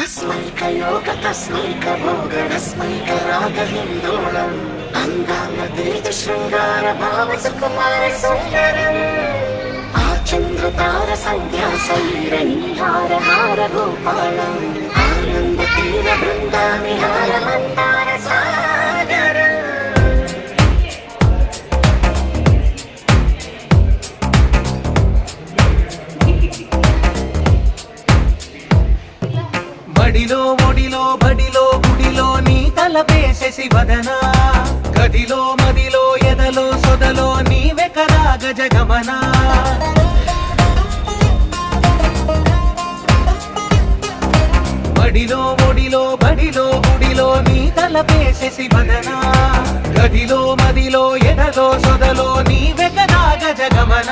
तस्मैकयोग तस्मैकभोगरस्मैकरागहिन्दोळम् अङ्गाङ्गतेज शृङ्गार भाव सुकुमार सुन्दरम् आचन्द्रतार सन्ध्या समीरनीहार हार गोपालम् आनन्द तीर बृन्दानिहार मन्दार सागरम् బడిలో ఒడిలో బడిలో గుడిలో నీ తలపేసేసి వదనా గదిలో మదిలో ఎదలో సొదలో నీవే కదా గజగమన బడిలో ఒడిలో బడిలో గుడిలో నీ తలపేసేసి వదనా గదిలో మదిలో ఎదలో సొదలో నీవే కదా గజగమన